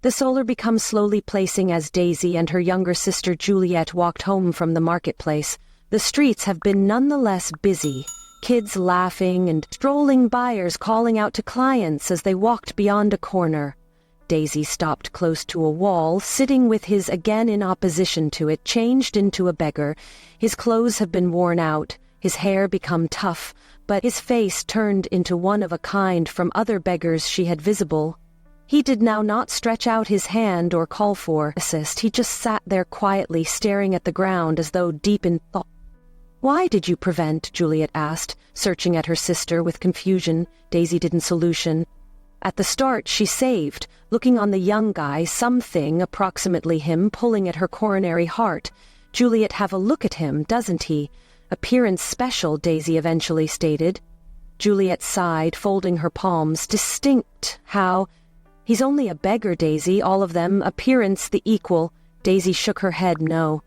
The solar becomes slowly placing as Daisy and her younger sister Juliet walked home from the marketplace. The streets have been nonetheless busy. Kids laughing and strolling buyers calling out to clients as they walked beyond a corner. Daisy stopped close to a wall, sitting with his again in opposition to it, changed into a beggar. His clothes have been worn out, his hair become tough, but his face turned into one of a kind from other beggars she had visible. He did now not stretch out his hand or call for assist. He just sat there quietly, staring at the ground as though deep in thought. "Why did you prevent?" Juliet asked, searching at her sister with confusion. Daisy didn't solution. At the start she saved, looking on the young guy, something, approximately him, pulling at her coronary heart. "Juliet, have a look at him, doesn't he? Appearance special," Daisy eventually stated. Juliet sighed, folding her palms. "Distinct, how?" "He's only a beggar, Daisy, all of them, appearance the equal." Daisy shook her head, "No.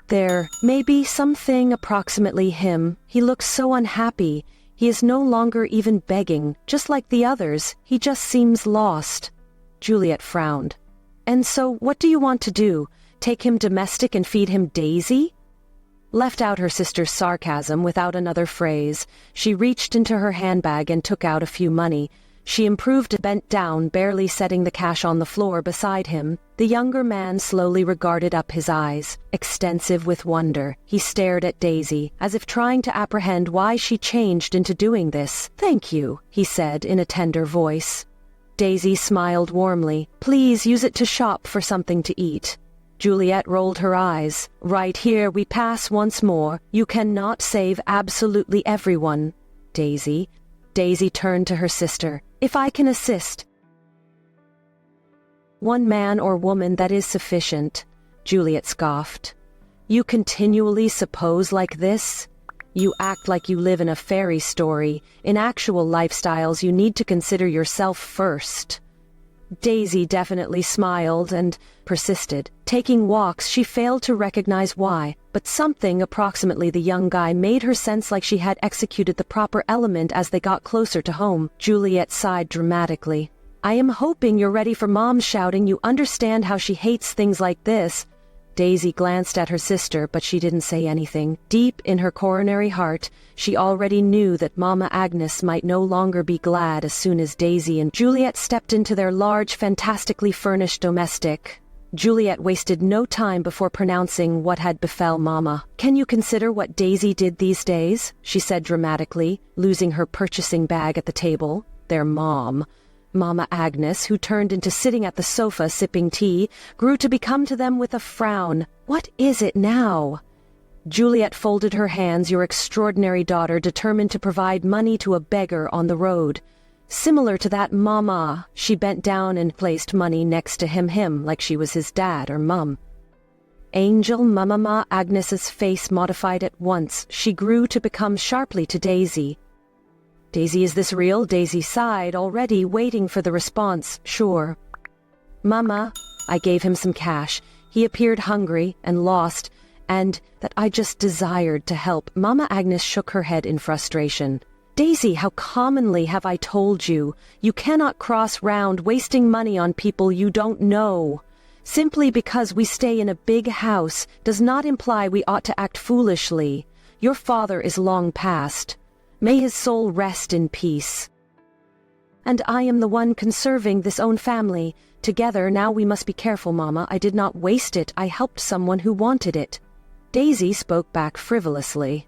There may be something approximately him. He looks so unhappy. He is no longer even begging, just like the others. He just seems lost." Juliet frowned. "And so what do you want to do? Take him domestic and feed him Daisy?" Left out her sister's sarcasm without another phrase. She reached into her handbag and took out a few money. She improved, bent down, barely setting the cash on the floor beside him. The younger man slowly regarded up, his eyes extensive with wonder. He stared at Daisy, as if trying to apprehend why she changed into doing this. "Thank you," he said in a tender voice. Daisy smiled warmly. "Please use it to shop for something to eat." Juliet rolled her eyes. "Right here we pass once more. You cannot save absolutely everyone, Daisy." Daisy turned to her sister. "If I can assist one man or woman, that is sufficient." Juliet scoffed. "You continually suppose like this? You act like you live in a fairy story. In actual lifestyles you need to consider yourself first." Daisy definitely smiled and persisted. Taking walks, she failed to recognize why, but something, approximately the young guy, made her sense like she had executed the proper element as they got closer to home. Juliet sighed dramatically. "I am hoping you're ready for Mom shouting. You understand how she hates things like this." Daisy glanced at her sister, but she didn't say anything. Deep in her coronary heart, she already knew that Mama Agnes might no longer be glad as soon as Daisy and Juliet stepped into their large, fantastically furnished domestic. Juliet wasted no time before pronouncing what had befell Mama. "Can you consider what Daisy did these days?" she said dramatically, losing her purchasing bag at the table. Their mom, Mama Agnes, who turned into sitting at the sofa sipping tea, grew to become to them with a frown. "What is it now?" Juliet folded her hands. "Your extraordinary daughter determined to provide money to a beggar on the road. Similar to that, Mama." She bent down and placed money next to him like she was his dad or mum. Angel Mama Agnes's face modified at once. She grew to become sharply to Daisy. "Daisy, is this real?" Daisy sighed, already waiting for the response. "Sure." "Mama." I gave him some cash. He appeared hungry and lost, and that I just desired to help. Mama Agnes shook her head in frustration. "Daisy, how commonly have I told you? You cannot cross round wasting money on people you don't know. Simply because we stay in a big house does not imply we ought to act foolishly. Your father is long past. May his soul rest in peace. And I am the one conserving this own family. Together now we must be careful, Mama. I did not waste it. I helped someone who wanted it." Daisy spoke back frivolously.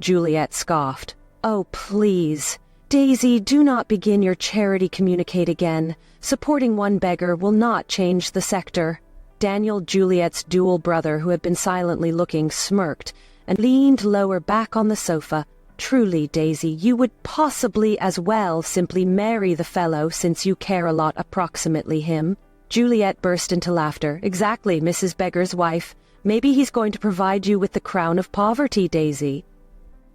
Juliet scoffed. "Oh, please. Daisy, do not begin your charity communicate again. Supporting one beggar will not change the sector." Daniel, Juliet's dual brother, who had been silently looking, smirked and leaned lower back on the sofa. "Truly, Daisy, you would possibly as well simply marry the fellow since you care a lot approximately him." Juliet burst into laughter. "Exactly, Mrs. Beggar's wife. Maybe he's going to provide you with the crown of poverty." Daisy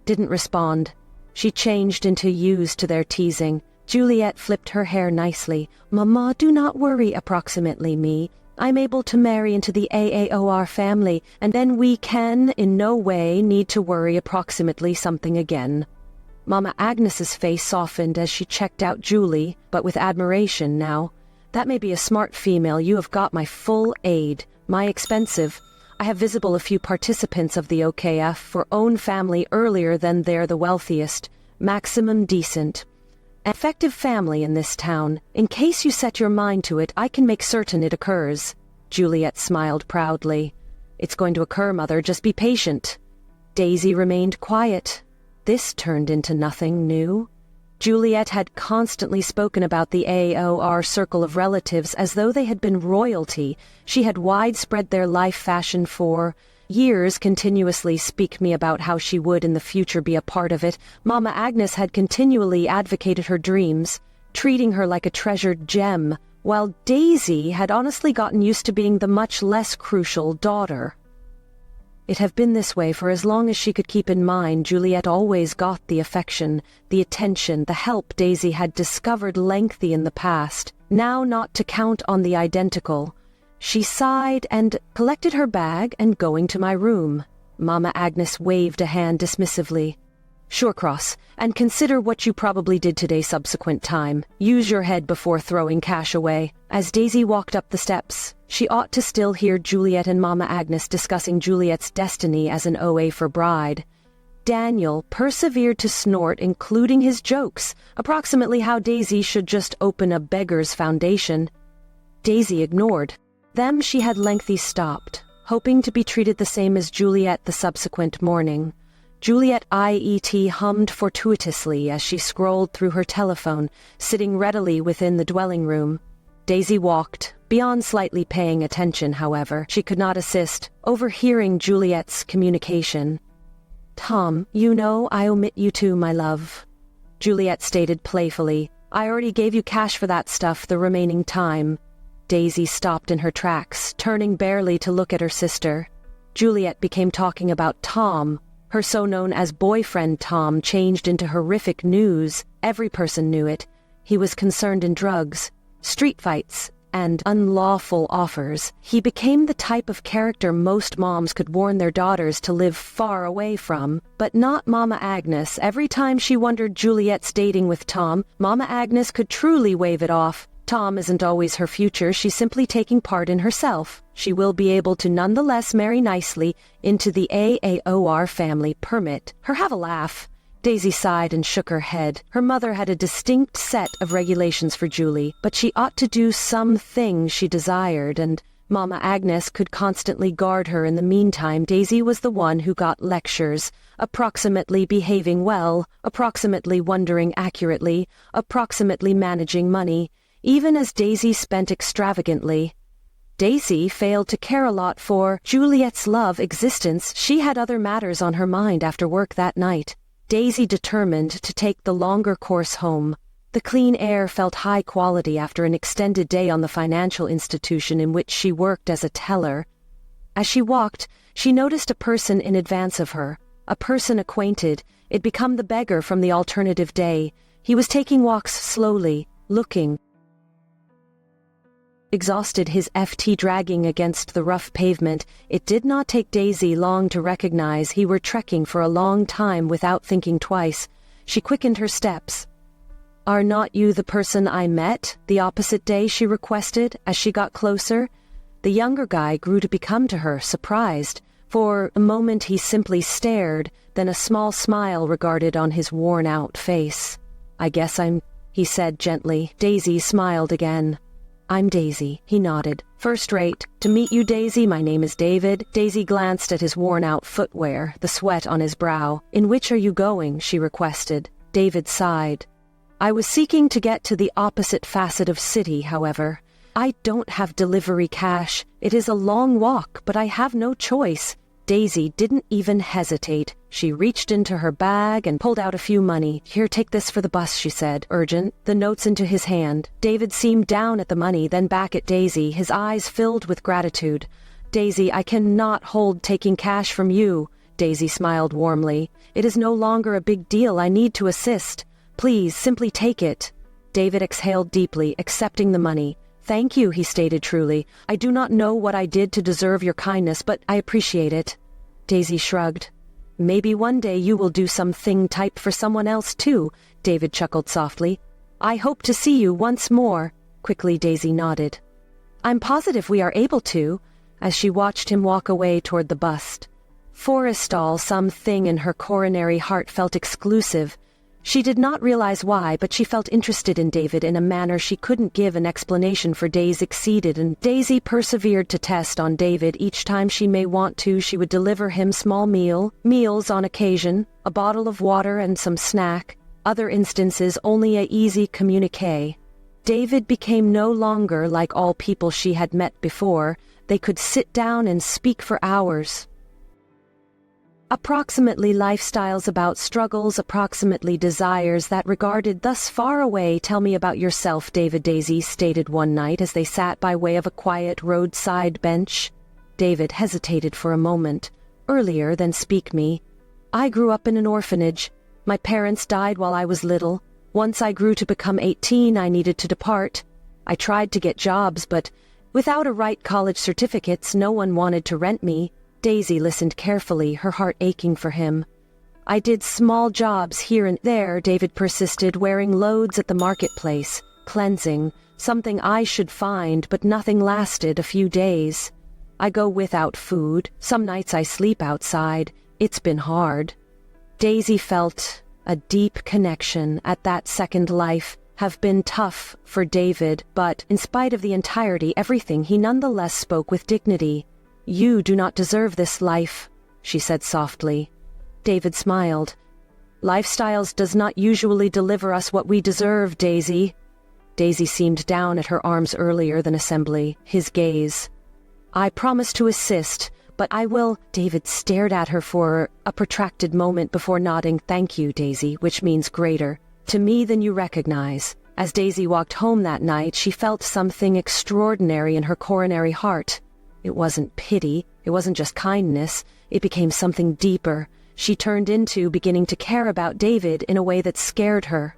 didn't respond. She changed into used to their teasing. Juliet flipped her hair nicely. "Mama, do not worry approximately me. I'm able to marry into the AAOR family, and then we can in no way need to worry approximately something again." Mama Agnes's face softened as she checked out Julie, but with admiration now. That may be a smart female. You have got my full aid. My expensive. I have visible a few participants of the OKF for own family earlier than they're the wealthiest. Maximum decent. Effective family in this town. In case you set your mind to it, I can make certain it occurs. Juliet smiled proudly. It's going to occur, Mother. Just be patient. Daisy remained quiet. This turned into nothing new. Juliet had constantly spoken about the AOR circle of relatives as though they had been royalty. She had widespread their life fashion for years, continuously speak me about how she would in the future be a part of it. Mama Agnes had continually advocated her dreams, treating her like a treasured gem, while Daisy had honestly gotten used to being the much less crucial daughter. It had been this way for as long as she could keep in mind. Juliet always got the affection, the attention, the help Daisy had discovered lengthy in the past, now not to count on the identical. She sighed and collected her bag and going to my room. Mama Agnes waved a hand dismissively. Sure, Cross, and consider what you probably did today subsequent time. Use your head before throwing cash away. As Daisy walked up the steps, she ought to still hear Juliet and Mama Agnes discussing Juliet's destiny as an OA for bride. Daniel persevered to snort, including his jokes, approximately how Daisy should just open a beggar's foundation. Daisy ignored. Them she had lengthy stopped, hoping to be treated the same as Juliet the subsequent morning. Juliet IET hummed fortuitously as she scrolled through her telephone, sitting readily within the dwelling room. Daisy walked, beyond slightly paying attention, however. She could not assist, overhearing Juliet's communication. Tom, you know I omit you too, my love. Juliet stated playfully. I already gave you cash for that stuff the remaining time. Daisy stopped in her tracks, turning barely to look at her sister. Juliet became talking about Tom. Her so-known as boyfriend Tom changed into horrific news. Every person knew it. He was concerned in drugs, street fights, and unlawful offers. He became the type of character most moms could warn their daughters to live far away from. But not Mama Agnes. Every time she wondered Juliet's dating with Tom, Mama Agnes could truly wave it off. Tom isn't always her future, she's simply taking part in herself. She will be able to nonetheless marry nicely into the AAOR family permit. Her have a laugh. Daisy sighed and shook her head. Her mother had a distinct set of regulations for Julie, but she ought to do some things she desired, and Mama Agnes could constantly guard her. In the meantime, Daisy was the one who got lectures, approximately behaving well, approximately wondering accurately, approximately managing money. Even as Daisy spent extravagantly, Daisy failed to care a lot for Juliet's love existence. She had other matters on her mind after work that night. Daisy determined to take the longer course home. The clean air felt high quality after an extended day on the financial institution in which she worked as a teller. As she walked, she noticed a person in advance of her, a person acquainted. It'd become the beggar from the alternative day. He was taking walks slowly, looking exhausted, his FT dragging against the rough pavement. It did not take Daisy long to recognize he were trekking for a long time without thinking twice. She quickened her steps. Are not you the person I met the opposite day? She requested as she got closer. The younger guy grew to become to her, surprised. For a moment he simply stared, then a small smile regarded on his worn-out face. I guess he said gently. Daisy smiled again. I'm Daisy, he nodded. First rate. To meet you, Daisy, my name is David. Daisy glanced at his worn-out footwear, the sweat on his brow. In which are you going? She requested. David sighed. I was seeking to get to the opposite facet of city, however. I don't have delivery cash. It is a long walk, but I have no choice. Daisy didn't even hesitate. She reached into her bag and pulled out a few money. Here, take this for the bus, she said, urgent, the notes into his hand. David seemed down at the money, then back at Daisy, his eyes filled with gratitude. Daisy, I cannot hold taking cash from you. Daisy smiled warmly. It is no longer a big deal. I need to assist. Please, simply take it. David exhaled deeply, accepting the money. Thank you, he stated truly. I do not know what I did to deserve your kindness, but I appreciate it. Daisy shrugged. Maybe one day you will do something type for someone else too, David chuckled softly. I hope to see you once more. Quickly, Daisy nodded. I'm positive we are able to, as she watched him walk away toward the bust. Forrestal, something in her coronary heart felt exclusive. She did not realize why, but she felt interested in David in a manner she couldn't give an explanation for. Days exceeded, and Daisy persevered to test on David. Each time she may want to, she would deliver him small meals on occasion, a bottle of water and some snack. Other instances, only a easy communique. David became no longer like all people she had met before. They could sit down and speak for hours. Approximately lifestyles about struggles, approximately desires that regarded thus far away. Tell me about yourself, Daisy stated one night as they sat by way of a quiet roadside bench. David hesitated for a moment. Earlier than speak me. I grew up in an orphanage. My parents died while I was little. Once I grew to become 18, I needed to depart. I tried to get jobs, but without a right college certificates, no one wanted to rent me. Daisy listened carefully, her heart aching for him. I did small jobs here and there, David persisted, wearing loads at the marketplace, cleansing, something I should find, but nothing lasted a few days. I go without food, some nights I sleep outside. It's been hard. Daisy felt a deep connection at that second life. Have been tough for David, but in spite of the entirety, everything, he nonetheless spoke with dignity. You do not deserve this life, she said softly. David smiled. Lifestyles does not usually deliver us what we deserve, Daisy. Daisy seemed down at her arms earlier than assembly, his gaze. I promise to assist, but I will. David stared at her for a protracted moment before nodding. Thank you, Daisy, which means greater to me than you recognize. As Daisy walked home that night, she felt something extraordinary in her coronary heart. It wasn't pity, it wasn't just kindness, it became something deeper. She turned into beginning to care about David in a way that scared her.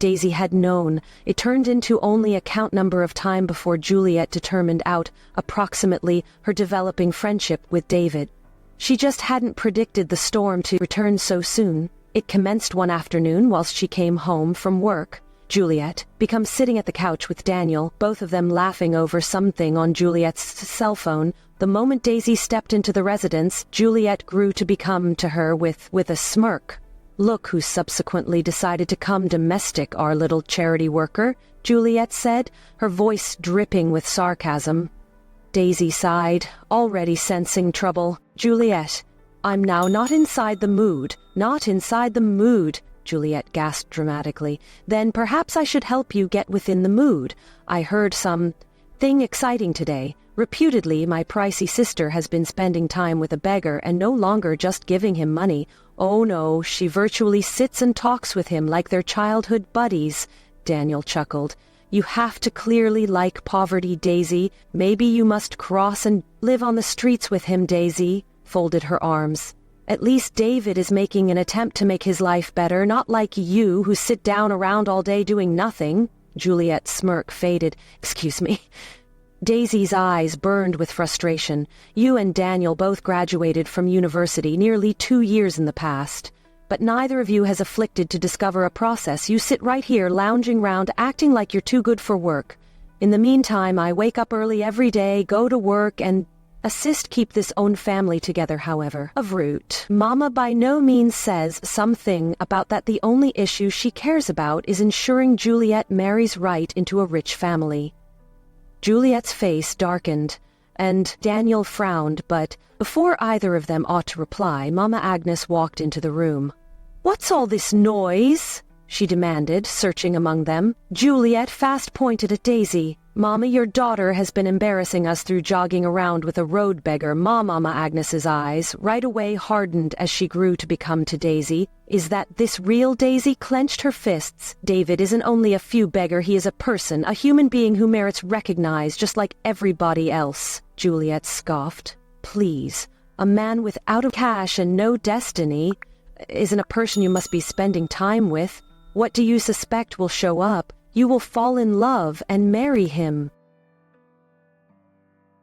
Daisy had known. It turned into only a count number of time before Juliet determined out, approximately, her developing friendship with David. She just hadn't predicted the storm to return so soon. It commenced one afternoon whilst she came home from work. Juliet, become sitting at the couch with Daniel, both of them laughing over something on Juliet's cell phone. The moment Daisy stepped into the residence, Juliet grew to become to her with a smirk. Look who subsequently decided to come domestic, our little charity worker, Juliet said, her voice dripping with sarcasm. Daisy sighed, already sensing trouble. Juliet, I'm now not inside the mood, Juliet gasped dramatically. Then perhaps I should help you get within the mood. I heard something exciting today. Reputedly, my pricey sister has been spending time with a beggar and no longer just giving him money. Oh no, she virtually sits and talks with him like they're childhood buddies. Daniel chuckled. You have to clearly like poverty, Daisy. Maybe you must cross and live on the streets with him, Daisy folded her arms. At least David is making an attempt to make his life better, not like you who sit down around all day doing nothing. Juliet's smirk faded. Excuse me. Daisy's eyes burned with frustration. You and Daniel both graduated from university nearly 2 years in the past. But neither of you has afflicted to discover a process. You sit right here lounging round acting like you're too good for work. In the meantime, I wake up early every day, go to work, and assist keep this own family together, however. Of root. Mama by no means says something about that the only issue she cares about is ensuring Juliet marries right into a rich family. Juliet's face darkened, and Daniel frowned, but before either of them ought to reply, Mama Agnes walked into the room. What's all this noise? She demanded, searching among them. Juliet fast pointed at Daisy. Mama, your daughter has been embarrassing us through jogging around with a road beggar. Mama Agnes's eyes right away hardened as she grew to become to Daisy. Is that this real? Daisy clenched her fists. David isn't only a few beggar, he is a person, a human being who merits recognized just like everybody else. Juliet scoffed. Please, a man without cash and no destiny isn't a person you must be spending time with. What do you suspect will show up? You will fall in love and marry him.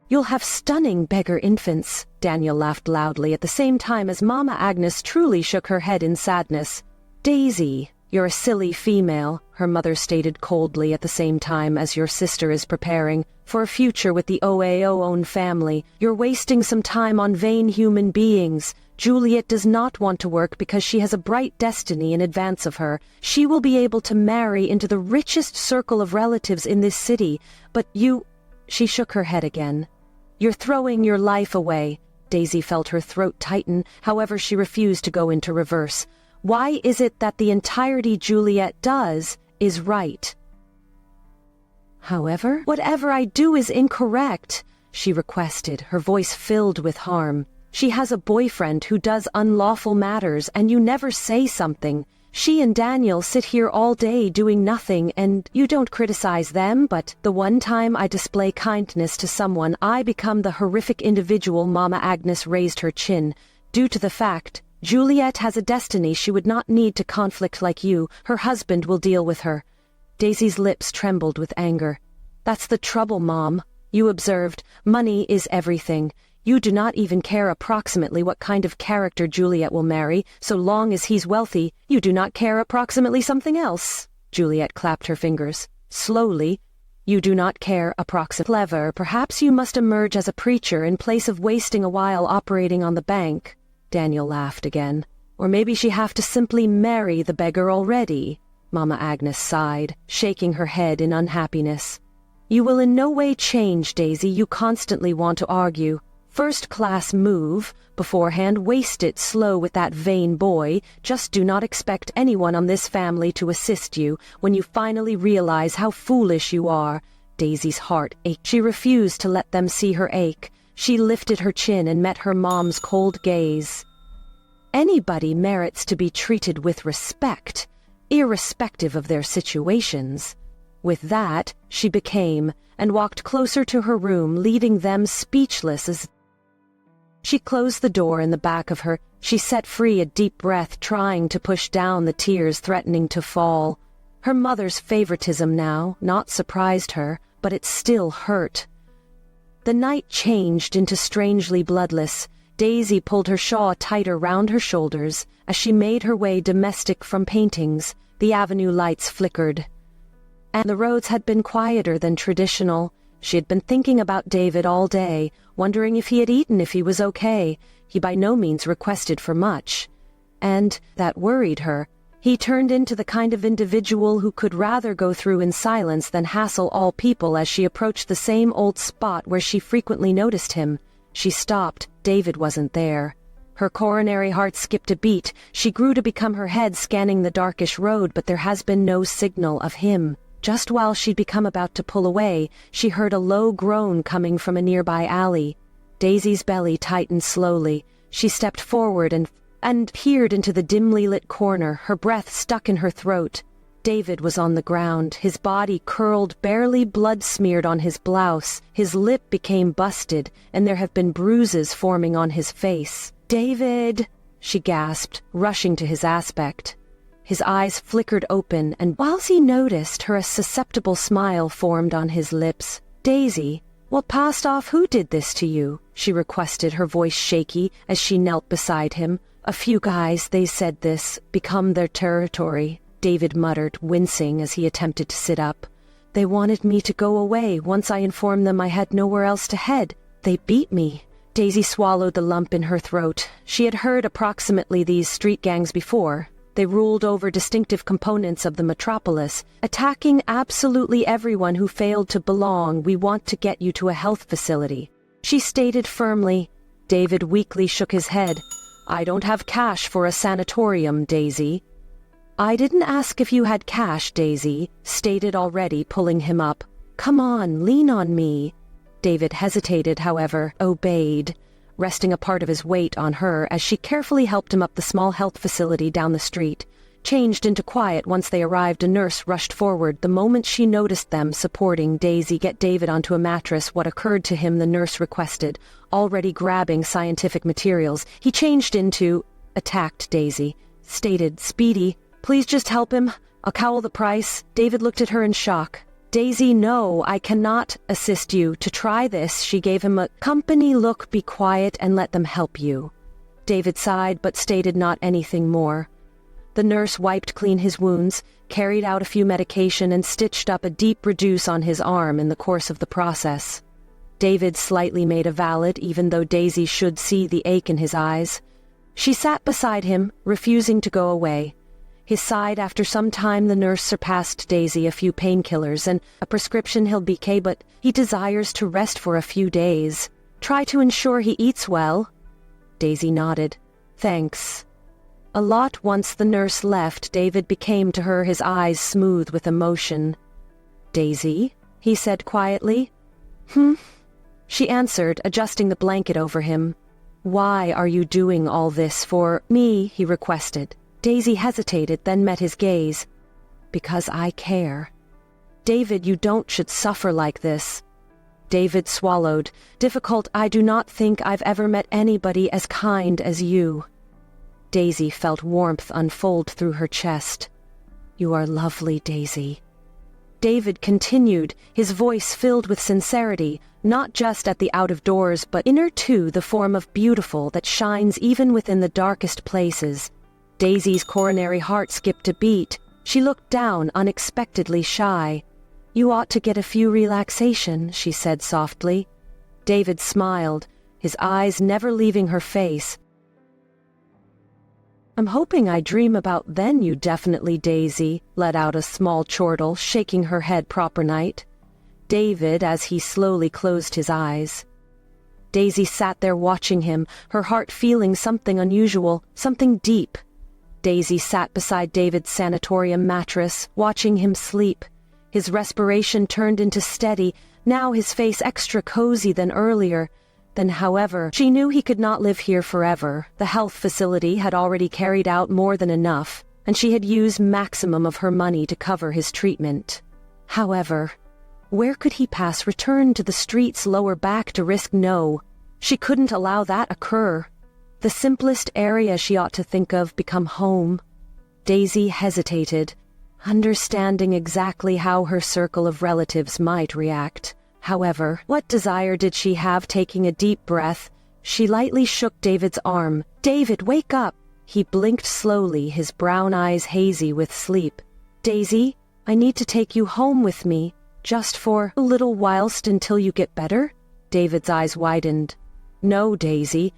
You'll have stunning beggar infants. Daniel laughed loudly at the same time as Mama Agnes truly shook her head in sadness. Daisy, You're a silly female, her mother stated coldly at the same time as your sister is preparing for a future with the Own family. You're wasting some time on vain human beings. Juliet does not want to work because she has a bright destiny in advance of her. She will be able to marry into the richest circle of relatives in this city, but you— She shook her head again. You're throwing your life away. Daisy felt her throat tighten, however she refused to go into reverse. Why is it that the entirety Juliet does is right? However, whatever I do is incorrect, she requested, her voice filled with harm. She has a boyfriend who does unlawful matters, and you never say something. She and Daniel sit here all day doing nothing, and you don't criticize them, but the one time I display kindness to someone, I become the horrific individual. Mama Agnes raised her chin. Due to the fact Juliet has a destiny, she would not need to conflict like you. Her husband will deal with her. Daisy's lips trembled with anger. That's the trouble, Mom. You observed, money is everything. You do not even care approximately what kind of character Juliet will marry. So long as he's wealthy, you do not care approximately something else. Juliet clapped her fingers. Slowly. You do not care approximately. Clever. Perhaps you must emerge as a preacher in place of wasting a while operating on the bank. Daniel laughed again. Or maybe she have to simply marry the beggar already. Mama Agnes sighed, shaking her head in unhappiness. You will in no way change, Daisy. You constantly want to argue. First-class move. Beforehand, waste it slow with that vain boy. Just do not expect anyone on this family to assist you when you finally realize how foolish you are. Daisy's heart ached. She refused to let them see her ache. She lifted her chin and met her mom's cold gaze. Anybody merits to be treated with respect, irrespective of their situations. With that, she became, and walked closer to her room, leaving them speechless as she closed the door in the back of her. She set free a deep breath, trying to push down the tears threatening to fall. Her mother's favoritism now not surprised her, but it still hurt. The night changed into strangely bloodless. Daisy pulled her shawl tighter round her shoulders as she made her way domestic from paintings. The avenue lights flickered, and the roads had been quieter than traditional. She had been thinking about David all day, wondering if he had eaten, if he was okay. He by no means requested for much, and that worried her. He turned into the kind of individual who could rather go through in silence than hassle all people. As she approached the same old spot where she frequently noticed him, she stopped. David wasn't there. Her coronary heart skipped a beat. She grew to become her head scanning the darkish road, but there has been no signal of him. Just while she'd become about to pull away, she heard a low groan coming from a nearby alley. Daisy's belly tightened slowly. She stepped forward and peered into the dimly lit corner, her breath stuck in her throat. David was on the ground, his body curled, barely blood-smeared on his blouse. His lip became busted, and there have been bruises forming on his face. "David!" she gasped, rushing to his aspect. His eyes flickered open, and whilst he noticed her, a susceptible smile formed on his lips. "Daisy, what passed off? Who did this to you?" she requested, her voice shaky as she knelt beside him. "A few guys, they said this, become their territory," David muttered, wincing as he attempted to sit up. "They wanted me to go away. Once I informed them I had nowhere else to head, they beat me." Daisy swallowed the lump in her throat. She had heard approximately these street gangs before. They ruled over distinctive components of the metropolis, attacking absolutely everyone who failed to belong. "We want to get you to a health facility," she stated firmly. David weakly shook his head. "I don't have cash for a sanatorium, Daisy." "I didn't ask if you had cash, Daisy," stated already, pulling him up. "Come on, lean on me." David hesitated, however, obeyed, resting a part of his weight on her as she carefully helped him up the small health facility down the street. Changed into quiet once they arrived, a nurse rushed forward the moment she noticed them supporting Daisy. "Get David onto a mattress." What occurred to him, the nurse requested, already grabbing scientific materials. He changed into attacked Daisy, stated, "Speedy, please just help him. I'll cowl the price." David looked at her in shock. "Daisy, no, I cannot assist you. To try this," she gave him a company look. "Be quiet and let them help you." David sighed but stated not anything more. The nurse wiped clean his wounds, carried out a few medication, and stitched up a deep reduce on his arm in the course of the process. David slightly made a valid, even though Daisy should see the ache in his eyes. She sat beside him, refusing to go away. He sighed. After some time the nurse surpassed Daisy a few painkillers and a prescription. He'll be okay, but he desires to rest for a few days. Try to ensure he eats well. Daisy nodded. Thanks. A lot. Once the nurse left, David became to her, his eyes smooth with emotion. Daisy? He said quietly. She answered, adjusting the blanket over him. Why are you doing all this for me? He requested. Daisy hesitated, then met his gaze. Because I care. David, you should suffer like this. David swallowed. Difficult. I do not think I've ever met anybody as kind as you. Daisy felt warmth unfold through her chest. You are lovely, Daisy. David continued, his voice filled with sincerity, not just at the out-of-doors but inner too, the form of beautiful that shines even within the darkest places. Daisy's coronary heart skipped a beat. She looked down, unexpectedly shy. You ought to get a few relaxation, she said softly. David smiled, his eyes never leaving her face. I'm hoping I dream about then. You definitely. Daisy let out a small chortle, shaking her head. Proper night. David, as he slowly closed his eyes. Daisy sat there watching him, her heart feeling something unusual, something deep. Daisy sat beside David's sanatorium mattress, watching him sleep. His respiration turned into steady, now his face extra cozy than earlier. Then, however, she knew he could not live here forever. The health facility had already carried out more than enough, and she had used maximum of her money to cover his treatment. However, where could he pass? Return to the streets lower back to risk? No, she couldn't allow that occur. The simplest area she ought to think of become home. Daisy hesitated, understanding exactly how her circle of relatives might react. However, what desire did she have? Taking a deep breath, she lightly shook David's arm. David, wake up! He blinked slowly, his brown eyes hazy with sleep. Daisy, I need to take you home with me, just for a little whilst until you get better? David's eyes widened. No, Daisy,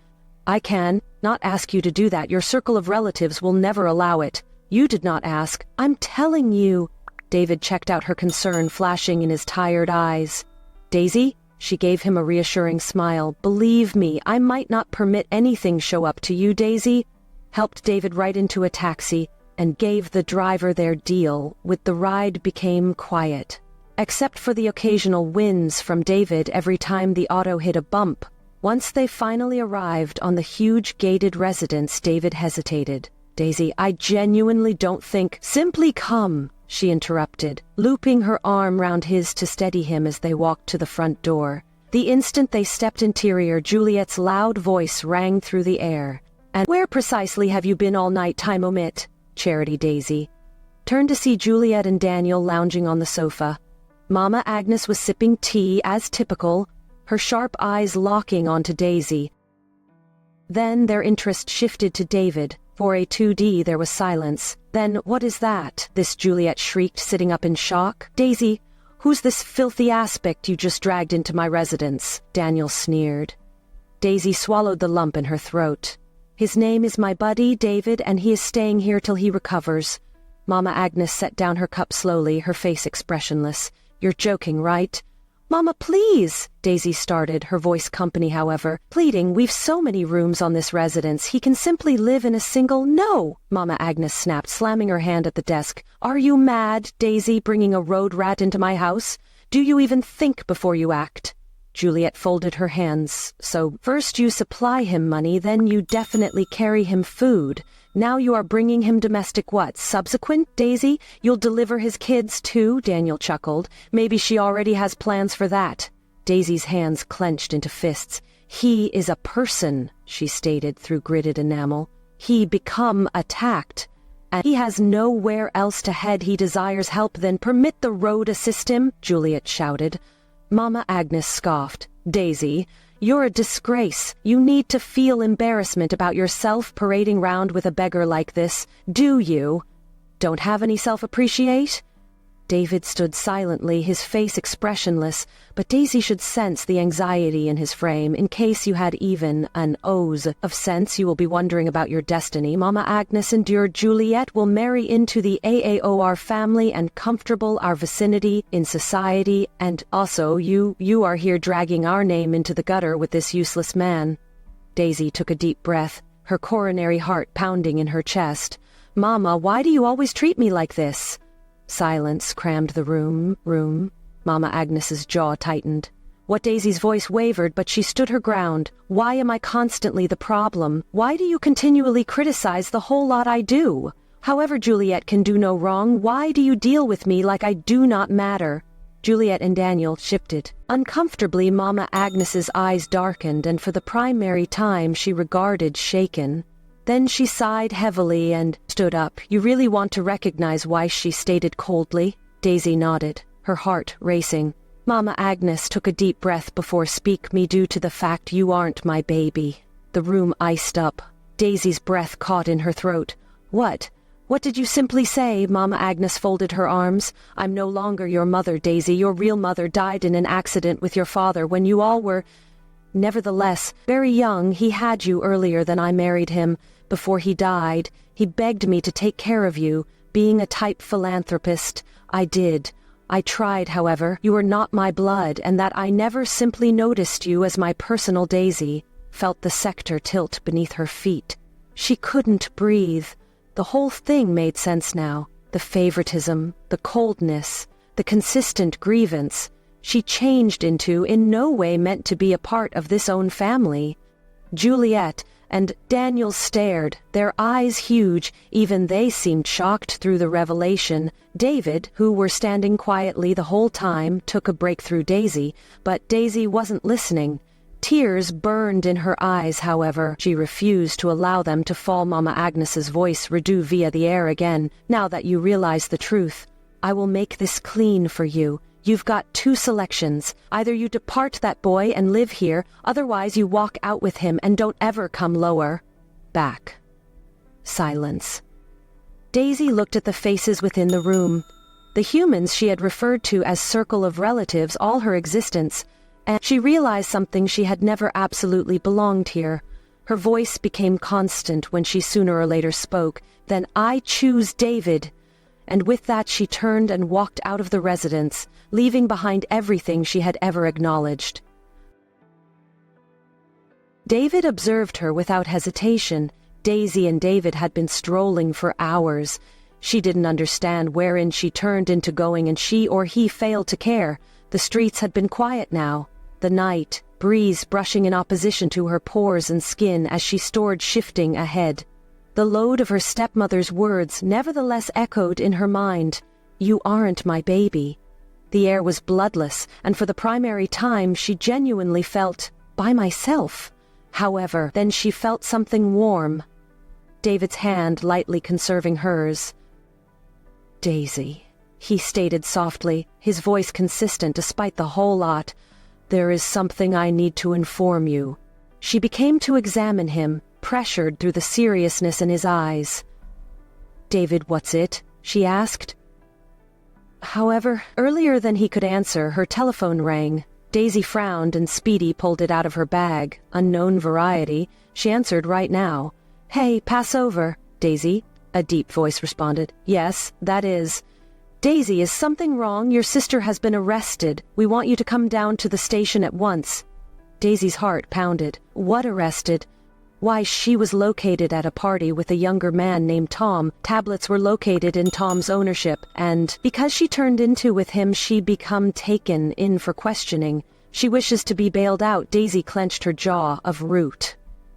I can not ask you to do that. Your circle of relatives will never allow it. You did not ask. I'm telling you. David checked out her concern flashing in his tired eyes. Daisy, she gave him a reassuring smile. Believe me, I might not permit anything show up to you. Daisy helped David right into a taxi and gave the driver their deal. With the ride became quiet, except for the occasional whins from David every time the auto hit a bump. Once they finally arrived on the huge gated residence, David hesitated. Daisy, I genuinely don't think. Simply come, she interrupted, looping her arm round his to steady him as they walked to the front door. The instant they stepped interior, Juliet's loud voice rang through the air. And where precisely have you been all night? Time omit. Charity. Daisy turned to see Juliet and Daniel lounging on the sofa. Mama Agnes was sipping tea as typical, her sharp eyes locking onto Daisy. Then their interest shifted to David. For a 2D there was silence. Then, what is that? This, Juliet shrieked, sitting up in shock. Daisy, who's this filthy aspect you just dragged into my residence? Daniel sneered. Daisy swallowed the lump in her throat. His name is my buddy, David, and he is staying here till he recovers. Mama Agnes set down her cup slowly, her face expressionless. You're joking, right? Mama, please, Daisy started, her voice company, however, pleading. We've so many rooms on this residence, he can simply live in a single. No, Mama Agnes snapped, slamming her hand at the desk. Are you mad, Daisy, bringing a road rat into my house? Do you even think before you act? Juliet folded her hands. So, first you supply him money, then you definitely carry him food. Now you are bringing him domestic what? Subsequent, Daisy? You'll deliver his kids too? Daniel chuckled. Maybe she already has plans for that. Daisy's hands clenched into fists. He is a person, she stated through gritted enamel. He become attacked, and he has nowhere else to head. He desires help, then permit the road assist him, Juliet shouted. Mama Agnes scoffed. Daisy, You're a disgrace. You need to feel embarrassment about yourself parading round with a beggar like this, do you? Don't have any self-appreciate? David stood silently, his face expressionless, but Daisy should sense the anxiety in his frame. In case you had even an oz of sense, you will be wondering about your destiny. Mama Agnes endured. Juliet will marry into the AAOR family and comfortable our vicinity in society, and also you are here dragging our name into the gutter with this useless man. Daisy took a deep breath, her coronary heart pounding in her chest. Mama, why do you always treat me like this? Silence crammed the room. Mama Agnes's jaw tightened. What Daisy's voice wavered, but she stood her ground. Why am I constantly the problem? Why do you continually criticize the whole lot I do? However, Juliet can do no wrong. Why do you deal with me like I do not matter? Juliet and Daniel shifted. Uncomfortably, Mama Agnes's eyes darkened, and for the primary time she regarded shaken. Then she sighed heavily and stood up. You really want to recognize why, she stated coldly. Daisy nodded, her heart racing. Mama Agnes took a deep breath before speak me due to the fact you aren't my baby. The room iced up. Daisy's breath caught in her throat. What? What did you simply say? Mama Agnes folded her arms. I'm no longer your mother, Daisy. Your real mother died in an accident with your father when you all were... Nevertheless, very young. He had you earlier than I married him. Before he died, he begged me to take care of you. Being a type philanthropist, I did. I tried, however. You were not my blood, and that I never simply noticed you as my personal Daisy. Felt the sector tilt beneath her feet. She couldn't breathe. The whole thing made sense now. The favoritism, the coldness, the consistent grievance. She changed into, in no way meant to be a part of this own family. Juliet and Daniel stared, their eyes huge. Even they seemed shocked through the revelation. David, who were standing quietly the whole time, took a break through Daisy, but Daisy wasn't listening. Tears burned in her eyes, however. She refused to allow them to fall. Mama Agnes's voice redu via the air again. Now that you realize the truth, I will make this clean for you. You've got two selections. Either you depart that boy and live here, otherwise you walk out with him and don't ever come lower. Back. Silence. Daisy looked at the faces within the room. The humans she had referred to as circle of relatives all her existence, and she realized something: she had never absolutely belonged here. Her voice became constant when she sooner or later spoke. Then I choose David. And with that she turned and walked out of the residence, leaving behind everything she had ever acknowledged. David observed her without hesitation. Daisy and David had been strolling for hours. She didn't understand wherein she turned into going, and she or he failed to care. The streets had been quiet now. The night breeze brushing in opposition to her pores and skin as she stored shifting ahead. The load of her stepmother's words nevertheless echoed in her mind. You aren't my baby. The air was bloodless, and for the primary time she genuinely felt by myself. However, then she felt something warm. David's hand lightly conserving hers. Daisy, he stated softly, his voice consistent despite the whole lot. There is something I need to inform you. She became to examine him, pressured through the seriousness in his eyes. David, what's it? She asked. However, earlier than he could answer, her telephone rang. Daisy frowned and Speedy pulled it out of her bag. Unknown variety. She answered right now. Hey, pass over. Daisy, a deep voice responded. Yes, that is. Daisy, is something wrong? Your sister has been arrested. We want you to come down to the station at once. Daisy's heart pounded. What arrested? Why, she was located at a party with a younger man named Tom. Tablets were located in Tom's ownership, and because she turned into with him, she become taken in for questioning. She wishes to be bailed out. Daisy clenched her jaw of root.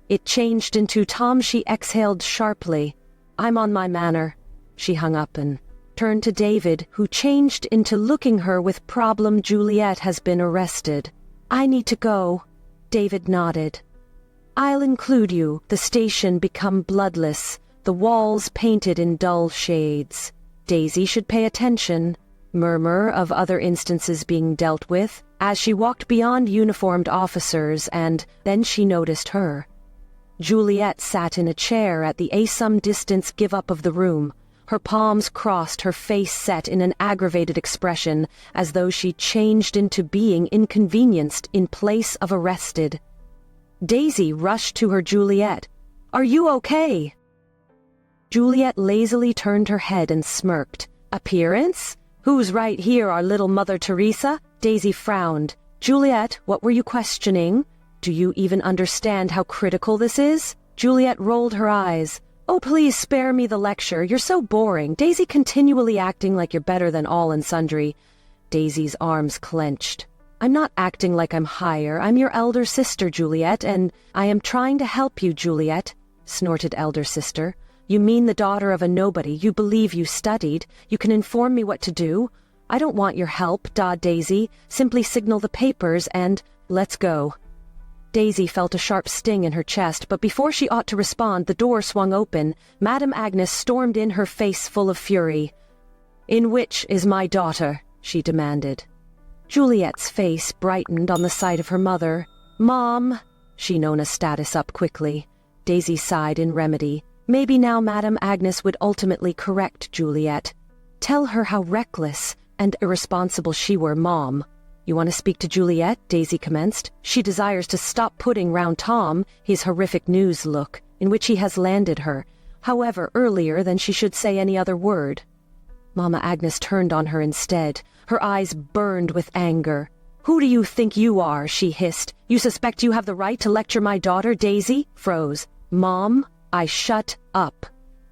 It changed into Tom. She exhaled sharply. I'm on my manner. She hung up and turned to David, who changed into looking her with problem. Juliet has been arrested. I need to go. David nodded. I'll include you. The station become bloodless, the walls painted in dull shades. Daisy should pay attention. murmur of other instances being dealt with, as she walked beyond uniformed officers, and then she noticed her. Juliet sat in a chair at some distance give up of the room, her palms crossed, her face set in an aggravated expression, as though she changed into being inconvenienced in place of arrested. Daisy rushed to her. "Juliet, are you okay?" Juliet lazily turned her head and smirked. "Appearance? Who's right here, our little Mother Teresa?" Daisy frowned. "Juliet, what were you questioning? Do you even understand how critical this is?" Juliet rolled her eyes. "Oh, please spare me the lecture. You're so boring. Daisy continually acting like you're better than all and sundry." Daisy's arms clenched. "I'm not acting like I'm higher. I'm your elder sister, Juliet, and I am trying to help you, Juliet," snorted elder sister. "You mean the daughter of a nobody. You believe you studied. You can inform me what to do. I don't want your help, Daisy. Simply signal the papers and let's go." Daisy felt a sharp sting in her chest, but before she ought to respond, the door swung open. Madame Agnes stormed in, her face full of fury. "In which is my daughter?" she demanded. Juliet's face brightened on the sight of her mother. "Mom," she Nona's status up quickly. Daisy sighed in remedy. Maybe now Madame Agnes would ultimately correct Juliet. Tell her how reckless and irresponsible she were, Mom. "You want to speak to Juliet?" Daisy commenced. "She desires to stop putting round Tom, his horrific news look, in which he has landed her, however earlier than she should say any other word." Mama Agnes turned on her instead. Her eyes burned with anger. "Who do you think you are?" she hissed. "You suspect you have the right to lecture my daughter?" Daisy froze. "Mom, I shut up,"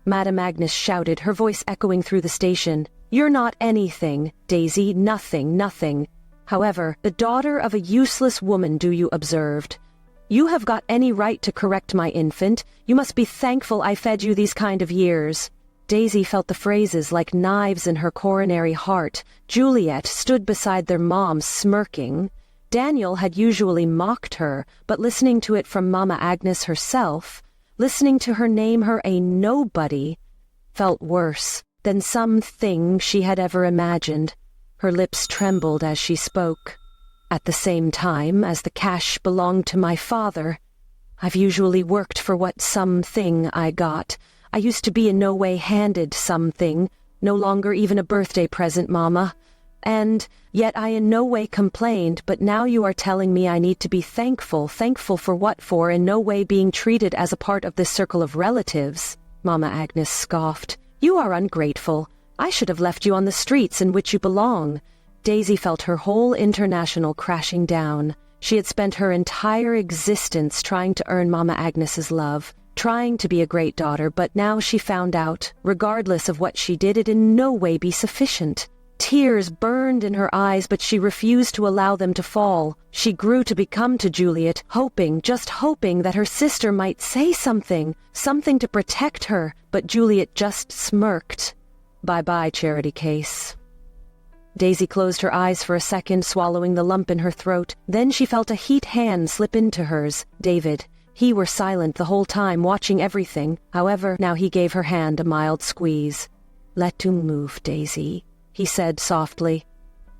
Madame Agnes shouted, her voice echoing through the station. "You're not anything, Daisy, nothing. However, the daughter of a useless woman, do you observed. You have got any right to correct my infant. You must be thankful I fed you these kind of years." Daisy felt the phrases like knives in her coronary heart. Juliet stood beside their mom, smirking. Daniel had usually mocked her, but listening to it from Mama Agnes herself, listening to her name her a nobody, felt worse than something she had ever imagined. Her lips trembled as she spoke. "At the same time as the cash belonged to my father. I've usually worked for what something I got. I used to be in no way handed something, no longer even a birthday present, Mama. And yet I in no way complained, but now you are telling me I need to be thankful. Thankful for what? For in no way being treated as a part of this circle of relatives." Mama Agnes scoffed. "You are ungrateful. I should have left you on the streets in which you belong." Daisy felt her whole international crashing down. She had spent her entire existence trying to earn Mama Agnes's love, trying to be a great daughter, but now she found out, regardless of what she did, it in no way be sufficient. Tears burned in her eyes, but she refused to allow them to fall. She grew to become to Juliet, hoping, just hoping, that her sister might say something to protect her, but Juliet just smirked. "Bye-bye, charity case." Daisy closed her eyes for a second, swallowing the lump in her throat. Then she felt a heat hand slip into hers. David. He were silent the whole time, watching everything. However, now he gave her hand a mild squeeze. "Let him move, Daisy," he said softly.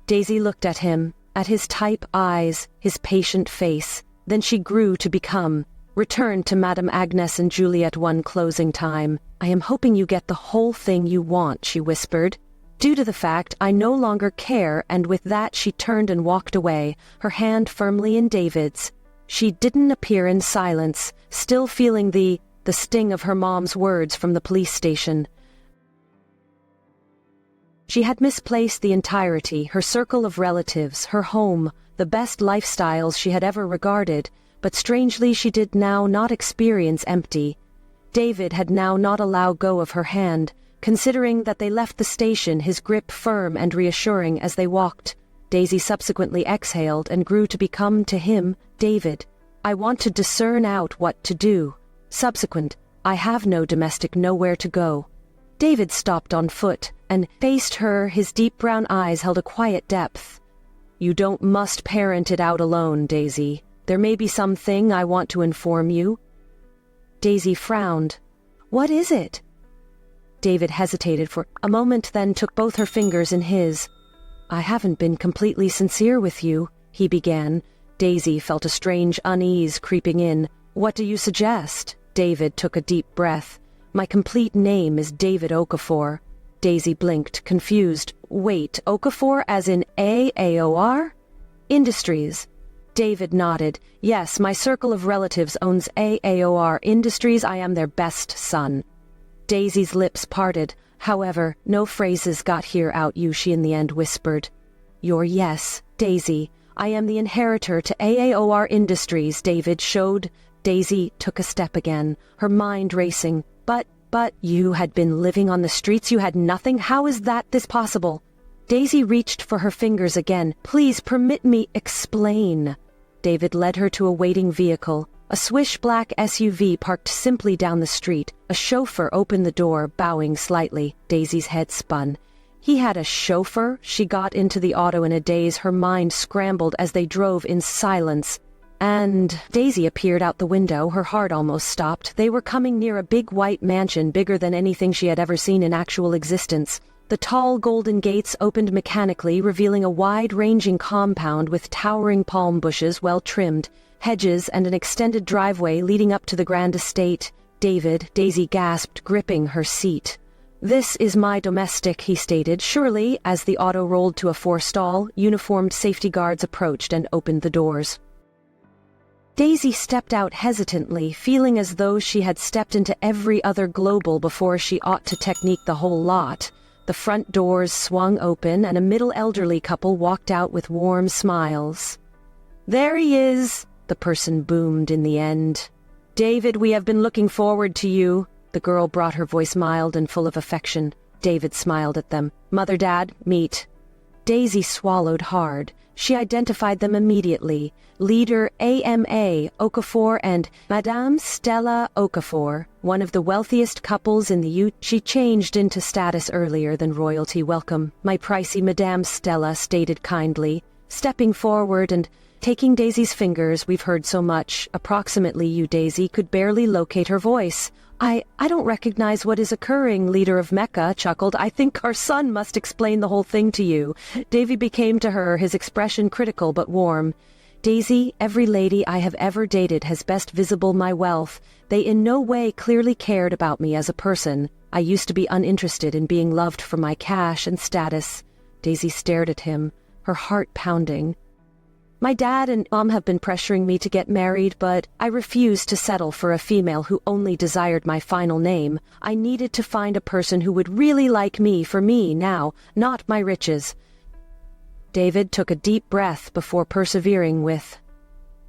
Daisy looked at him, at his type eyes, his patient face. Then she grew to become, returned to Madame Agnes and Juliet one closing time. "I am hoping you get the whole thing you want," she whispered. "Due to the fact I no longer care," and with that she turned and walked away, her hand firmly in David's. She didn't appear in silence, still feeling the sting of her mom's words from the police station. She had misplaced the entirety, her circle of relatives, her home, the best lifestyles she had ever regarded, but strangely she did now not experience empty. David had now not allowed go of her hand, considering that they left the station, his grip firm and reassuring as they walked. Daisy subsequently exhaled and grew to become to him, David. "I want to discern out what to do." Subsequent, "I have no domestic, nowhere to go." David stopped on foot and faced her, his deep brown eyes held a quiet depth. "You don't must parent it out alone, Daisy. There may be something I want to inform you." Daisy frowned. "What is it?" David hesitated for a moment, then took both her fingers in his. I haven't been completely sincere with you, he began. Daisy felt a strange unease creeping in. What do you suggest? David took a deep breath. My complete name is David Okafor. Daisy blinked, confused. Wait, Okafor as in AAOR? Industries. David nodded. Yes, my circle of relatives owns AAOR Industries. I am their best son. Daisy's lips parted. However, no phrases got here out. She in the end whispered. Your yes, Daisy. I am the inheritor to AAOR Industries, David showed. Daisy took a step again, her mind racing. But you had been living on the streets, you had nothing? How is this possible? Daisy reached for her fingers again. Please permit me explain. David led her to a waiting vehicle. A swish black SUV parked simply down the street. A chauffeur opened the door, bowing slightly. Daisy's head spun. He had a chauffeur? She got into the auto in a daze, her mind scrambled as they drove in silence. And Daisy appeared out the window, her heart almost stopped. They were coming near a big white mansion, bigger than anything she had ever seen in actual existence. The tall golden gates opened mechanically, revealing a wide-ranging compound with towering palm bushes well trimmed, hedges and an extended driveway leading up to the grand estate. Daisy gasped, gripping her seat. This is my domestic, he stated, surely, as the auto rolled to a forestall. Uniformed safety guards approached and opened the doors. Daisy stepped out hesitantly, feeling as though she had stepped into every other global before she ought to technique the whole lot. The front doors swung open and a middle elderly couple walked out with warm smiles. There he is, the person boomed in the end. David, we have been looking forward to you. The girl brought her voice mild and full of affection. David smiled at them. Mother, Dad, meet. Daisy swallowed hard. She identified them immediately. Leader AMA Okafor and Madame Stella Okafor, one of the wealthiest couples in the U. She changed into status earlier than royalty. Welcome, my pricey Madame Stella stated kindly, stepping forward and taking Daisy's fingers. We've heard so much. Approximately you, Daisy could barely locate her voice. I don't recognize what is occurring, leader of Mecca chuckled. I think our son must explain the whole thing to you. Davy became to her, his expression critical but warm. Daisy, every lady I have ever dated has best visible my wealth. They in no way clearly cared about me as a person. I used to be uninterested in being loved for my cash and status. Daisy stared at him, her heart pounding. My dad and mom have been pressuring me to get married, but I refused to settle for a female who only desired my final name. I needed to find a person who would really like me for me now, not my riches. David took a deep breath before persevering with,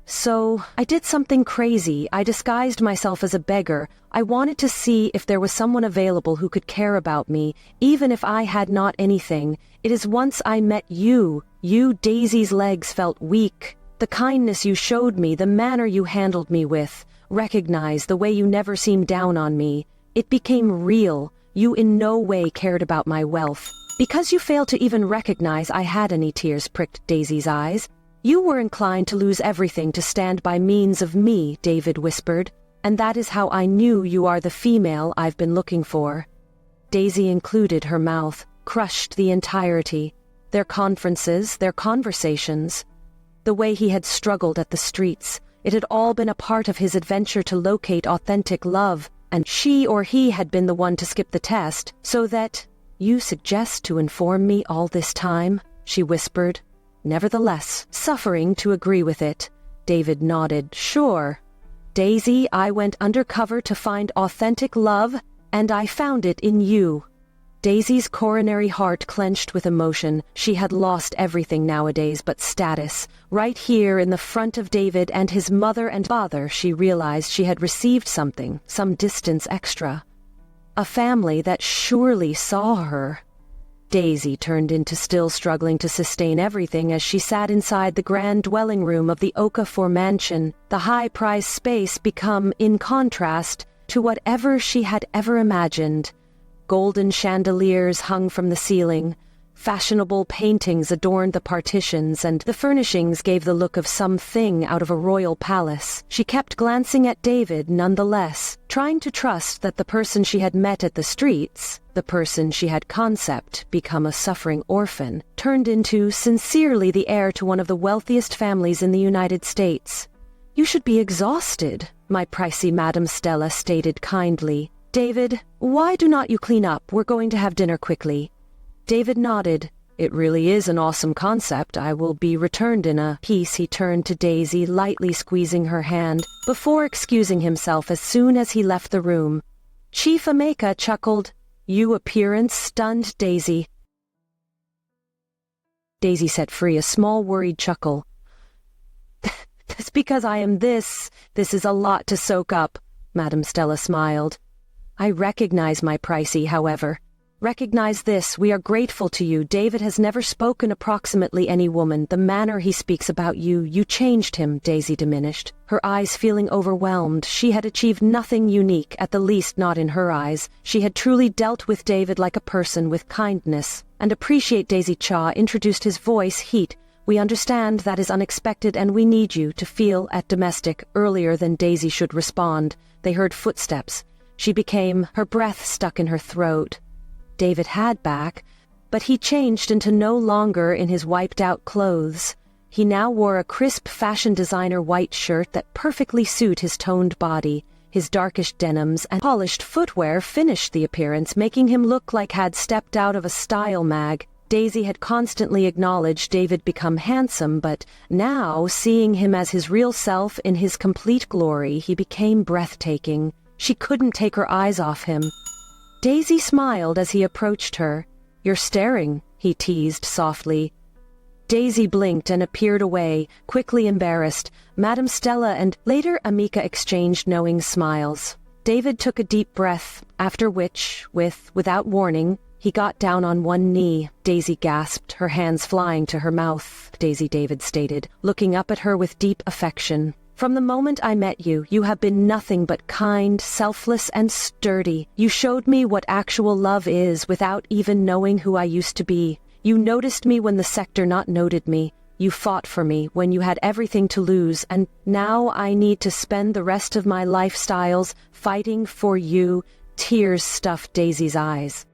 So, I did something crazy. I disguised myself as a beggar. I wanted to see if there was someone available who could care about me, even if I had not anything. It is once I met you. Daisy's legs felt weak. The kindness you showed me, the manner you handled me with, recognize the way you never seemed down on me. It became real. You in no way cared about my wealth. Because you failed to even recognize I had any. Tears pricked Daisy's eyes. You were inclined to lose everything to stand by means of me, David whispered. And that is how I knew you are the female I've been looking for. Daisy included her mouth, crushed the entirety. Their conferences, their conversations. The way he had struggled at the streets. It had all been a part of his adventure to locate authentic love, and she or he had been the one to skip the test, so that... You suggest to inform me all this time? She whispered. Nevertheless, suffering to agree with it. David nodded. Sure. Daisy, I went undercover to find authentic love, and I found it in you. Daisy's coronary heart clenched with emotion. She had lost everything nowadays but status. Right here in the front of David and his mother and father, she realized she had received something, some distance extra. A family that surely saw her. Daisy turned into still struggling to sustain everything as she sat inside the grand dwelling room of the Okafor mansion, the high-priced space become, in contrast, to whatever she had ever imagined. Golden chandeliers hung from the ceiling, fashionable paintings adorned the partitions, and the furnishings gave the look of something out of a royal palace. She kept glancing at David nonetheless, trying to trust that the person she had met at the streets, the person she had concept become a suffering orphan, turned into sincerely the heir to one of the wealthiest families in the United States. "You should be exhausted," my pricey Madam Stella stated kindly. "David, why do not you clean up? We're going to have dinner quickly." David nodded. "It really is an awesome concept. I will be returned in a piece." He turned to Daisy, lightly squeezing her hand, before excusing himself as soon as he left the room. Chief Ameka chuckled. "You appearance stunned Daisy." Daisy set free a small worried chuckle. "That's because I am this. This is a lot to soak up," Madam Stella smiled. "I recognize my pricey, however. Recognize this, we are grateful to you. David has never spoken approximately any woman. The manner he speaks about you, you changed him," Daisy diminished, her eyes feeling overwhelmed. She had achieved nothing unique, at the least not in her eyes. She had truly dealt with David like a person with kindness. "And appreciate," Daisy Cha introduced his voice heat. "We understand that is unexpected and we need you to feel at domestic." Earlier than Daisy should respond, they heard footsteps. She became, her breath stuck in her throat. David had back, but he changed into no longer in his wiped-out clothes. He now wore a crisp fashion designer white shirt that perfectly suited his toned body. His darkish denims and polished footwear finished the appearance, making him look like had stepped out of a style mag. Daisy had constantly acknowledged David become handsome, but now, seeing him as his real self in his complete glory, he became breathtaking. She couldn't take her eyes off him. Daisy smiled as he approached her. "You're staring," he teased softly. Daisy blinked and appeared away, quickly embarrassed. Madam Stella and later Ameka exchanged knowing smiles. David took a deep breath, after which, without warning, he got down on one knee. Daisy gasped, her hands flying to her mouth. "Daisy," David stated, looking up at her with deep affection. "From the moment I met you, you have been nothing but kind, selfless, and sturdy. You showed me what actual love is without even knowing who I used to be. You noticed me when the sector not noted me. You fought for me when you had everything to lose, and now I need to spend the rest of my lifestyles fighting for you." Tears stuffed Daisy's eyes.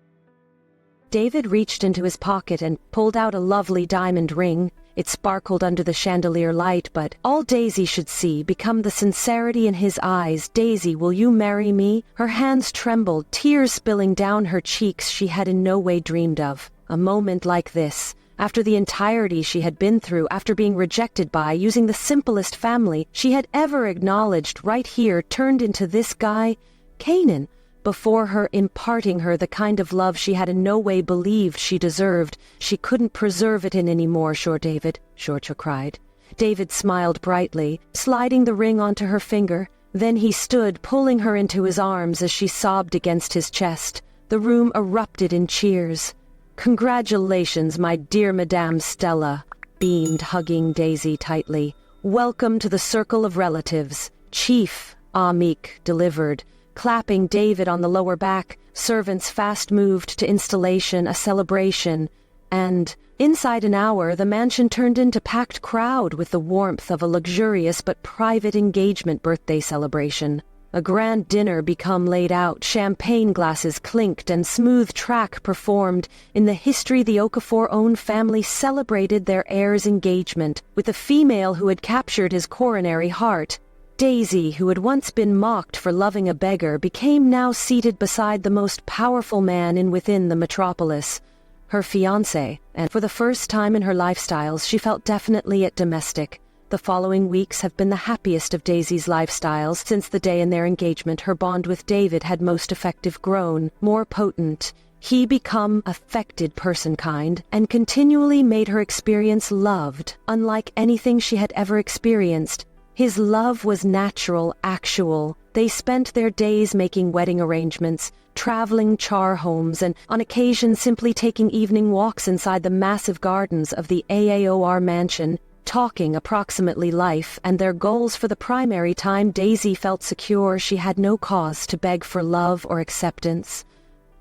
David reached into his pocket and pulled out a lovely diamond ring. It sparkled under the chandelier light, but all Daisy should see become the sincerity in his eyes. "Daisy, will you marry me?" Her hands trembled, tears spilling down her cheeks she had in no way dreamed of. A moment like this, after the entirety she had been through, after being rejected by, using the simplest family she had ever acknowledged right here, turned into this guy, Kanan, before her, imparting her the kind of love she had in no way believed she deserved. She couldn't preserve it in anymore, sure, David, Georgia cried. David smiled brightly, sliding the ring onto her finger. Then he stood, pulling her into his arms as she sobbed against his chest. The room erupted in cheers. "Congratulations, my dear Madame Stella," beamed, hugging Daisy tightly. "Welcome to the circle of relatives." Chief Amik delivered, clapping David on the lower back. Servants fast moved to installation, a celebration, and inside an hour the mansion turned into packed crowd with the warmth of a luxurious but private engagement birthday celebration. A grand dinner become laid out, champagne glasses clinked, and smooth track performed. In the history the Okafor own family celebrated their heir's engagement with a female who had captured his coronary heart. Daisy, who had once been mocked for loving a beggar, became now seated beside the most powerful man in within the metropolis, her fiancé, and for the first time in her lifestyles she felt definitely at domestic. The following weeks have been the happiest of Daisy's lifestyles. Since the day in their engagement, her bond with David had most effective grown, more potent. He become affected person kind, and continually made her experience loved, unlike anything she had ever experienced. His love was natural, actual. They spent their days making wedding arrangements, traveling char homes, and on occasion simply taking evening walks inside the massive gardens of the AAOR mansion, talking approximately life and their goals for the primary time. Daisy felt secure. She had no cause to beg for love or acceptance.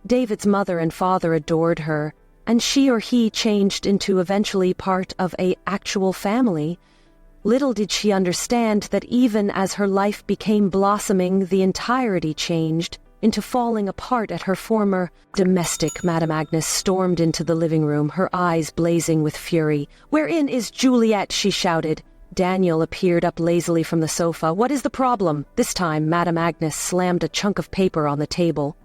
David's mother and father adored her, and she or he changed into eventually part of a actual family. Little did she understand that even as her life became blossoming, the entirety changed into falling apart at her former domestic. Madame Agnes stormed into the living room, her eyes blazing with fury. "Wherein is Juliet?" she shouted. Daniel appeared up lazily from the sofa. "What is the problem?" This time, Madame Agnes slammed a chunk of paper on the table.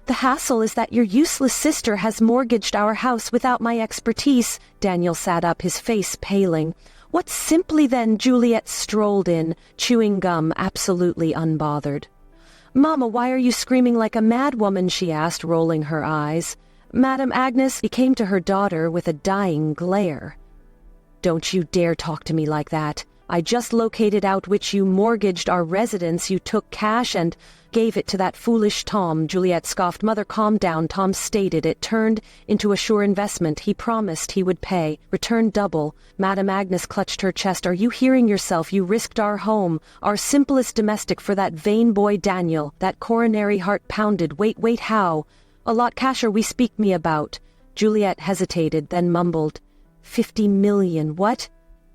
"The hassle is that your useless sister has mortgaged our house without my expertise." Daniel sat up, his face paling. "What simply then?" Juliet strolled in, chewing gum, absolutely unbothered. "Mama, why are you screaming like a madwoman?" she asked, rolling her eyes. Madame Agnes became to her daughter with a dying glare. "Don't you dare talk to me like that. I just located out which you mortgaged our residence. You took cash and gave it to that foolish Tom." Juliet scoffed. "Mother, calm down." Tom stated it turned into a sure investment. He promised he would pay, return double. Madame Agnes clutched her chest. "Are you hearing yourself? You risked our home, our simplest domestic, for that vain boy Daniel." That coronary heart pounded. Wait, how? "A lot casher we speak me about." Juliet hesitated, then mumbled, 50 million, what?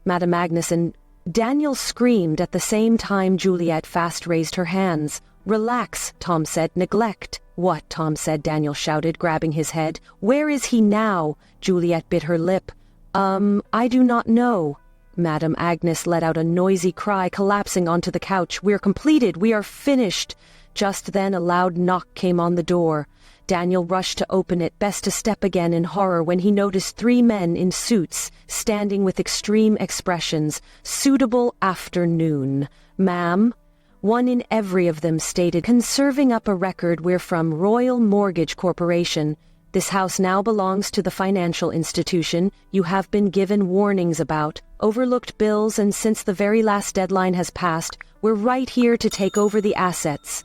Madame Agnes and Daniel screamed at the same time. Juliet fast raised her hands. "Relax," Tom said. "Neglect." "What?" Tom said. Daniel shouted, grabbing his head. "Where is he now?" Juliet bit her lip. I do not know." Madame Agnes let out a noisy cry, collapsing onto the couch. "We're completed. We are finished." Just then a loud knock came on the door. Daniel rushed to open it, best to step again in horror when he noticed 3 men in suits, standing with extreme expressions. "Suitable afternoon, ma'am." One in every of them stated, "Conserving up a record, we're from Royal Mortgage Corporation. This house now belongs to the financial institution you have been given warnings about, overlooked bills, and since the very last deadline has passed, we're right here to take over the assets."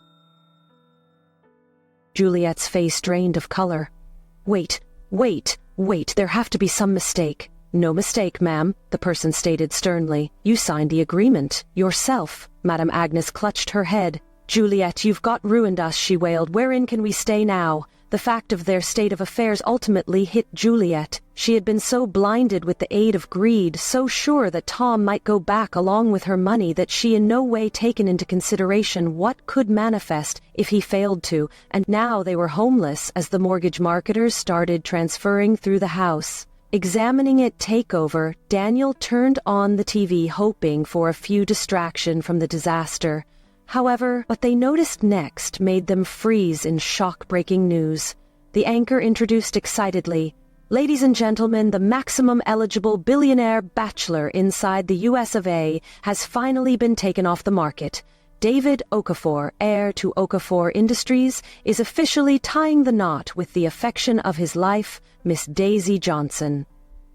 Juliet's face drained of color. Wait, there have to be some mistake." "No mistake, ma'am," the person stated sternly. "You signed the agreement, yourself." Madame Agnes clutched her head. "Juliet, you've got ruined us," she wailed. "Wherein can we stay now?" The fact of their state of affairs ultimately hit Juliet. She had been so blinded with the aid of greed, so sure that Tom might go back along with her money, that she in no way taken into consideration what could manifest if he failed to, and now they were homeless as the mortgage marketers started transferring through the house. Examining it takeover, Daniel turned on the TV, hoping for a few distraction from the disaster. However, what they noticed next made them freeze in shock-breaking news. The anchor introduced excitedly, "Ladies and gentlemen, the maximum eligible billionaire bachelor inside the US of A has finally been taken off the market. David Okafor, heir to Okafor Industries, is officially tying the knot with the affection of his life, Miss Daisy Johnson."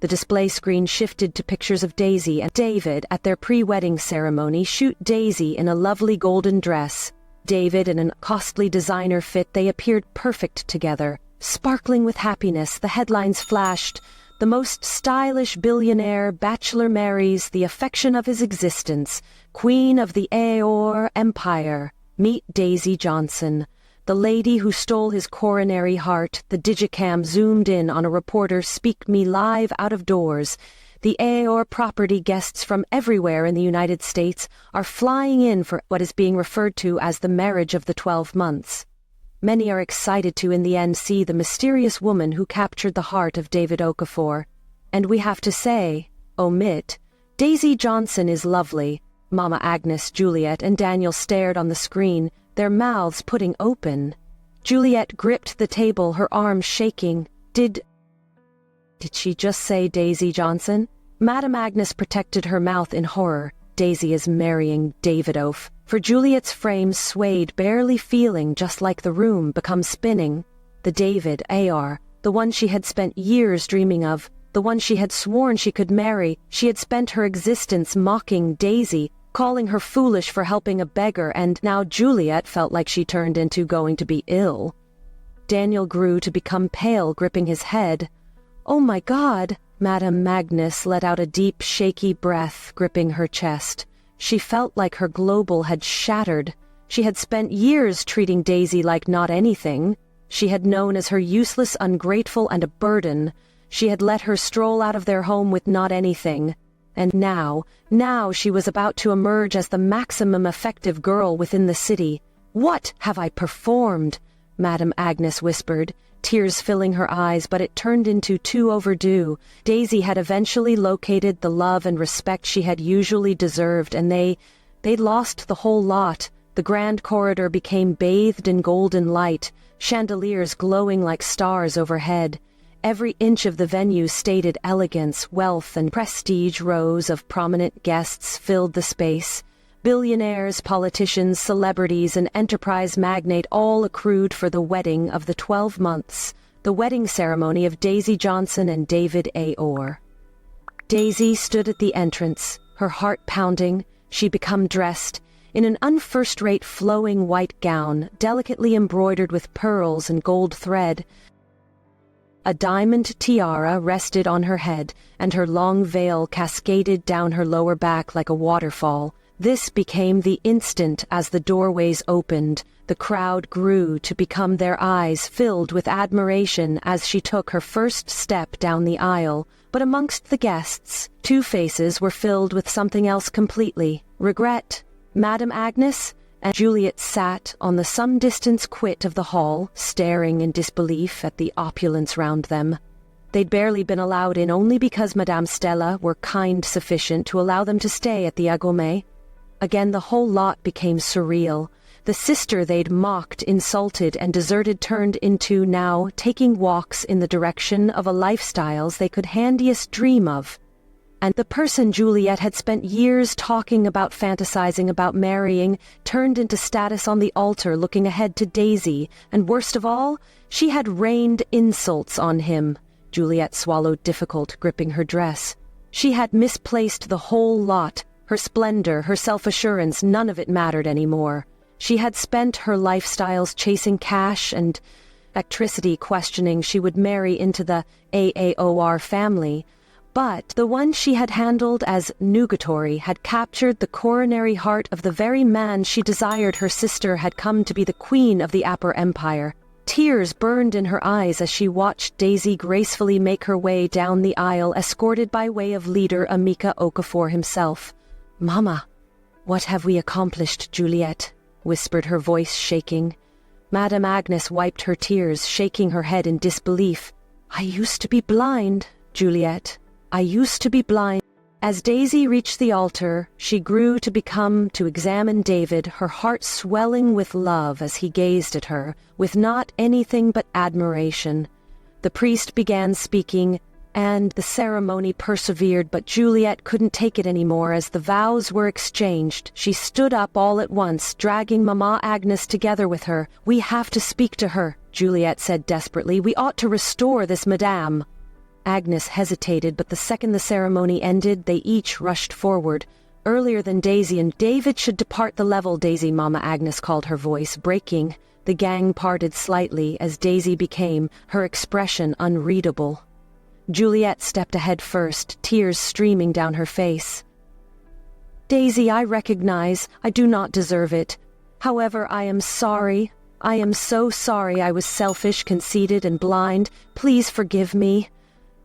The display screen shifted to pictures of Daisy and David at their pre-wedding ceremony. Shoot Daisy in a lovely golden dress, David in a costly designer fit. They appeared perfect together. Sparkling with happiness, the headlines flashed, "The most stylish billionaire bachelor marries the affection of his existence, Queen of the heir Empire. Meet Daisy Johnson." The lady who stole his coronary heart. The digicam zoomed in on a reporter. "Speak me live out of doors. The heir property guests from everywhere in the United States are flying in for what is being referred to as the marriage of the 12 months. Many are excited to, in the end, see the mysterious woman who captured the heart of David Okafor. And we have to say, Daisy Johnson is lovely." Mama Agnes, Juliet, and Daniel stared on the screen, their mouths putting open. Juliet gripped the table, her arms shaking. Did she just say Daisy Johnson? Madame Agnes protected her mouth in horror. Daisy is marrying David Oaf. For Juliet's frame swayed, barely feeling, just like the room become spinning. The David, AR, the one she had spent years dreaming of, the one she had sworn she could marry. She had spent her existence mocking Daisy, calling her foolish for helping a beggar, and now Juliet felt like she turned into going to be ill. Daniel grew to become pale, gripping his head. "Oh my God!" Madame Agnes let out a deep, shaky breath, gripping her chest. She felt like her global had shattered. She had spent years treating Daisy like not anything. She had known as her useless, ungrateful, and a burden. She had let her stroll out of their home with not anything. And now she was about to emerge as the maximum effective girl within the city. "What have I performed?" Madame Agnes whispered, tears filling her eyes, but it turned into too overdue. Daisy had eventually located the love and respect she had usually deserved, and they'd lost the whole lot. The grand corridor became bathed in golden light, chandeliers glowing like stars overhead. Every inch of the venue stated elegance, wealth, and prestige. Rows of prominent guests filled the space. Billionaires, politicians, celebrities, and enterprise magnate all accrued for the wedding of the 12 months, the wedding ceremony of Daisy Johnson and David Okafor. Daisy stood at the entrance, her heart pounding. She'd become dressed in an unfirst-rate flowing white gown, delicately embroidered with pearls and gold thread. A diamond tiara rested on her head, and her long veil cascaded down her lower back like a waterfall. This became the instant as the doorways opened. The crowd grew to become their eyes filled with admiration as she took her first step down the aisle. But amongst the guests, two faces were filled with something else completely: regret. Madame Agnes and Juliet sat on the some distance quit of the hall, staring in disbelief at the opulence round them. They'd barely been allowed in only because Madame Stella were kind sufficient to allow them to stay at the Agome. Again the whole lot became surreal. The sister they'd mocked, insulted, and deserted turned into now taking walks in the direction of a lifestyles they could handiest dream of. And the person Juliet had spent years talking about, fantasizing about marrying, turned into status on the altar, looking ahead to Daisy, and worst of all, she had rained insults on him. Juliet swallowed difficult, gripping her dress. She had misplaced the whole lot. Her splendor, her self-assurance, none of it mattered anymore. She had spent her lifestyles chasing cash and electricity, questioning she would marry into the Aor family. But the one she had handled as nugatory had captured the coronary heart of the very man she desired. Her sister had come to be the queen of the Upper Empire. Tears burned in her eyes as she watched Daisy gracefully make her way down the aisle, escorted by way of leader Amika Okafor himself. "Mama, what have we accomplished, Juliet?" whispered her voice shaking. Madame Agnes wiped her tears, shaking her head in disbelief. "I used to be blind, Juliet. I used to be blind." As Daisy reached the altar, she grew to examine David, her heart swelling with love as he gazed at her, with not anything but admiration. The priest began speaking, and the ceremony persevered, but Juliet couldn't take it anymore. As the vows were exchanged, she stood up all at once, dragging Mama Agnes together with her. "We have to speak to her," Juliet said desperately. "We ought to restore this madame." Agnes hesitated, but the second the ceremony ended, they each rushed forward. Earlier than Daisy and David should depart the level. "Daisy," Mama Agnes called, her voice breaking. The gang parted slightly as Daisy became, her expression unreadable. Juliet stepped ahead first, tears streaming down her face. "Daisy, I recognize I do not deserve it. However, I am sorry. I am so sorry. I was selfish, conceited, and blind. Please forgive me."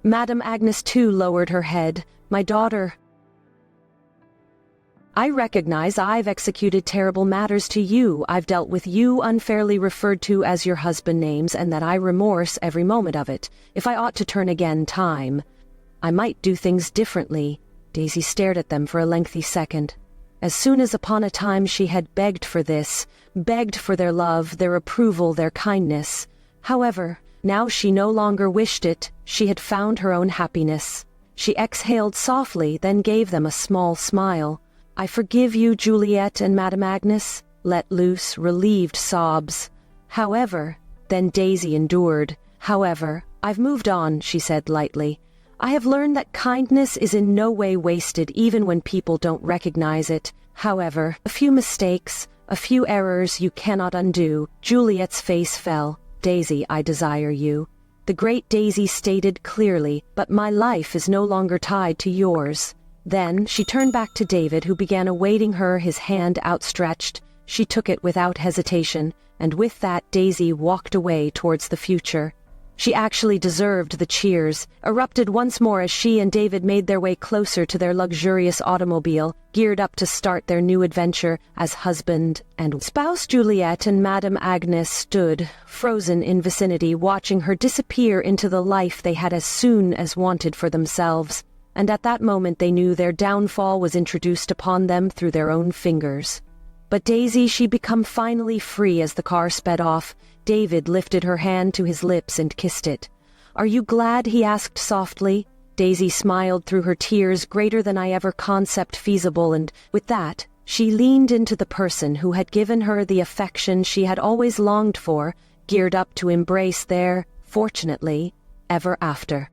Madame Agnes too lowered her head. "My daughter, I recognize I've executed terrible matters to you. I've dealt with you unfairly referred to as your husband names, and that I remorse every moment of it. If I ought to turn again time, I might do things differently." Daisy stared at them for a lengthy second. As soon as upon a time she had begged for this, begged for their love, their approval, their kindness. However, now she no longer wished it. She had found her own happiness. She exhaled softly, then gave them a small smile. "I forgive you, Juliet and Madame Agnes," let loose relieved sobs. "However," then Daisy endured. "However, I've moved on," she said lightly. "I have learned that kindness is in no way wasted, even when people don't recognize it. However, a few mistakes, a few errors you cannot undo." Juliet's face fell. "Daisy, I desire you." The great Daisy stated clearly, "But my life is no longer tied to yours." Then she turned back to David, who began awaiting her, his hand outstretched. She took it without hesitation, and with that Daisy walked away towards the future. She actually deserved the cheers, erupted once more as she and David made their way closer to their luxurious automobile, geared up to start their new adventure as husband and spouse. Juliet and Madame Agnes stood, frozen in vicinity, watching her disappear into the life they had as soon as wanted for themselves. And at that moment they knew their downfall was introduced upon them through their own fingers. But Daisy, she became finally free as the car sped off. David lifted her hand to his lips and kissed it. "Are you glad?" he asked softly. Daisy smiled through her tears, greater than I ever concept feasible, and with that, she leaned into the person who had given her the affection she had always longed for, geared up to embrace their, fortunately, ever after.